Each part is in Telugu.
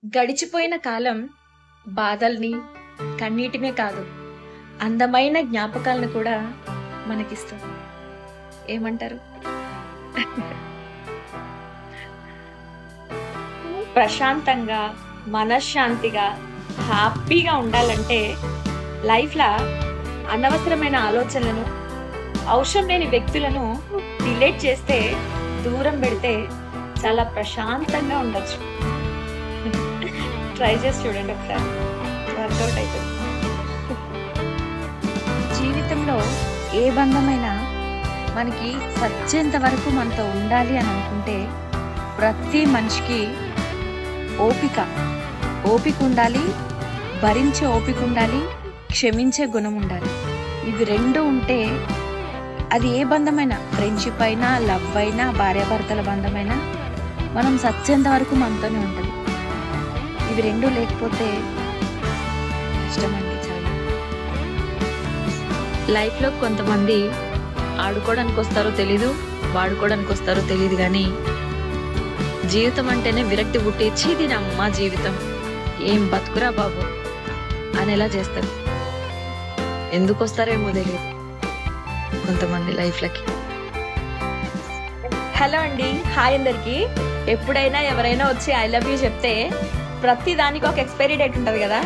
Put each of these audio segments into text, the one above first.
గడిచిపోయిన కాలం బాధల్ని, కన్నీటినే కాదు, అందమైన జ్ఞాపకాలను కూడా మనకిస్తుంది. ఏమంటారు? ప్రశాంతంగా, మనశ్శాంతిగా, హ్యాపీగా ఉండాలంటే లైఫ్‌లా అనవసరమైన ఆలోచనలను, అవసరం లేని వ్యక్తులను డిలీట్ చేస్తే, దూరం పెడితే చాలా ప్రశాంతంగా ఉండొచ్చు. ట్రై చేసి చూడండి ఒకసారి. వర్కౌట్ అవుతుంది. జీవితంలో ఏ బంధమైనా మనకి సచ్చేంత వరకు మనతో ఉండాలి అని అనుకుంటే ప్రతి మనిషికి ఓపిక ఉండాలి, భరించే ఓపిక ఉండాలి, క్షమించే గుణం ఉండాలి. ఇవి రెండు ఉంటే అది ఏ బంధమైనా, ఫ్రెండ్షిప్ అయినా, లవ్ అయినా, భార్యాభర్తల బంధమైనా మనం సచ్చేంత వరకు మనతోనే ఉంటుంది. ఇవి రెండు లేకపోతే కష్టమండి చాలా. లైఫ్లో కొంతమంది ఆడుకోవడానికి వస్తారో తెలీదు, వాడుకోవడానికి వస్తారో తెలియదు, కానీ జీవితం అంటేనే విరక్తి పుట్టించి దీనమ్మా జీవితం ఏం బతుకురా బాబు అనేలా చేస్తారు. ఎందుకు వస్తారేమో తెలియదు కొంతమంది లైఫ్లకి. హలో అండి, హాయ్ అందరికి. ఎప్పుడైనా ఎవరైనా వచ్చి ఐ లవ్ యూ చెప్తే ప్రతి దానికి ఒక ఎక్స్పైరీ డేట్ ఉంటుంది కదా.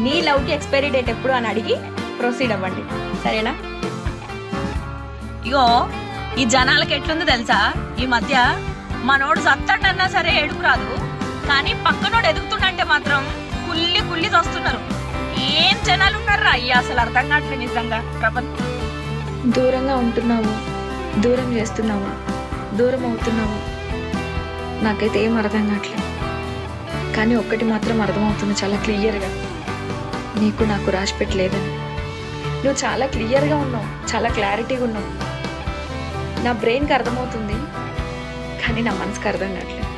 నీ లవ్కి ఎక్స్పైరీ డేట్ ఎప్పుడు అని అడిగి ప్రొసీడ్ అవ్వండి, సరేనా? ఇగో ఈ జనాలకి ఎట్లుందో తెలుసా, ఈ మధ్య మనోడు సత్తండన్నా సరే ఏడుపు రాదు, కానీ పక్కనోడు ఎదుగుతుండంటే మాత్రం కుల్లి వస్తున్నారు. ఏం జనాలు ఉన్నారా అయ్యా, అసలు అర్థం కావట్లేదు నిజంగా ప్రపంచం. దూరంగా ఉంటున్నావు, దూరం చేస్తున్నావు, దూరం అవుతున్నావు, నాకైతే ఏం అర్థం కావట్లేదు. కానీ ఒక్కటి మాత్రం అర్థమవుతుంది చాలా క్లియర్గా, నీకు నాకు రాసి పెట్టలేదని. నువ్వు చాలా క్లియర్గా ఉన్నావు, చాలా క్లారిటీగా ఉన్నావు. నా బ్రెయిన్కి అర్థమవుతుంది, కానీ నా మనసుకి అర్థం కావట్లేదు.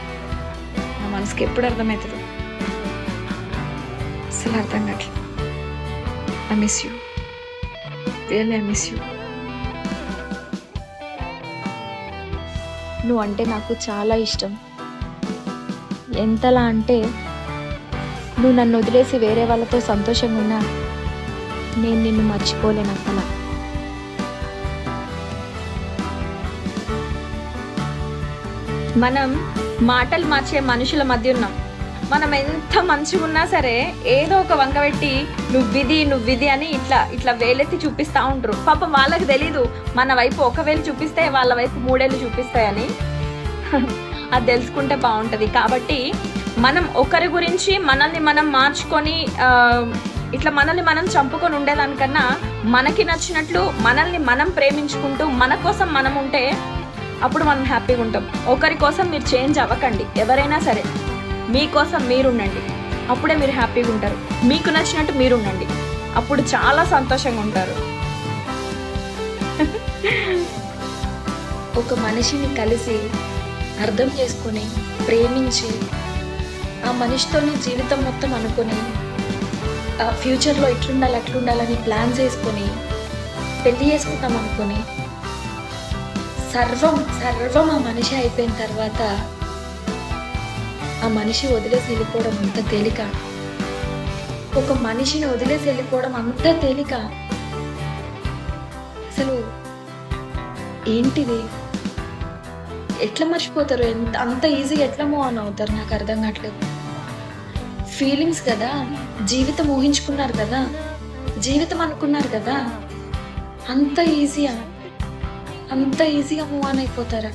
నా మనసుకి ఎప్పుడు అర్థమవుతుంది అసలు అర్థం కావట్లేదు. I miss you, really I miss you. నువ్వు అంటే నాకు చాలా ఇష్టం. ఎంతలా అంటే నువ్వు నన్ను వదిలేసి వేరే వాళ్ళతో సంతోషంగా ఉన్నా నేను నిన్ను మర్చిపోలేను అసలు. మనం మాటలు మార్చే మనుషుల మధ్య ఉన్నాం. మనం ఎంత మంచిగా ఉన్నా సరే ఏదో ఒక వంక పెట్టి నువ్విది అని ఇట్లా వేలెత్తి చూపిస్తూ ఉంటారు. పాపం వాళ్ళకి తెలీదు మన వైపు ఒక వేలు చూపిస్తే వాళ్ళ వైపు మూడేళ్ళు చూపిస్తాయని. అది తెలుసుకుంటే బాగుంటుంది. కాబట్టి మనం ఒకరి గురించి మనల్ని మనం మార్చుకొని ఇట్లా మనల్ని మనం చంపుకొని ఉండేదానికన్నా మనకి నచ్చినట్లు మనల్ని మనం ప్రేమించుకుంటూ మన కోసం మనం ఉంటే అప్పుడు మనం హ్యాపీగా ఉంటాం. ఒకరి కోసం మీరు చేంజ్ అవ్వకండి. ఎవరైనా సరే మీకోసం మీరుండండి, అప్పుడే మీరు హ్యాపీగా ఉంటారు. మీకు నచ్చినట్టు మీరు ఉండండి, అప్పుడు చాలా సంతోషంగా ఉంటారు. ఒక మనిషిని కలిసి అర్థం చేసుకొని ప్రేమించి ఆ మనిషితోనే జీవితం మొత్తం అనుకొని ఫ్యూచర్లో ఇట్లుండాలి అట్లుండాలని ప్లాన్స్ వేసుకొని పెళ్లి చేసుకుంటాం అనుకొని సర్వం ఆ మనిషి అయిపోయిన తర్వాత ఆ మనిషి వదిలేసి వెళ్ళిపోవడం అంత తేలిక. ఒక మనిషిని వదిలేసి వెళ్ళిపోవడం అంత తేలిక. అసలు ఏంటిది? ఎట్లా మర్చిపోతారు? అంత ఈజీగా ఎట్లా మూవ్ ఆన్ అవుతారు? నాకు అర్థం కావట్లేదు. ఫీలింగ్స్ కదా, జీవితం ఊహించుకున్నారు కదా, జీవితం అనుకున్నారు కదా, అంత ఈజీగా మూవ్ ఆన్ అయిపోతారా?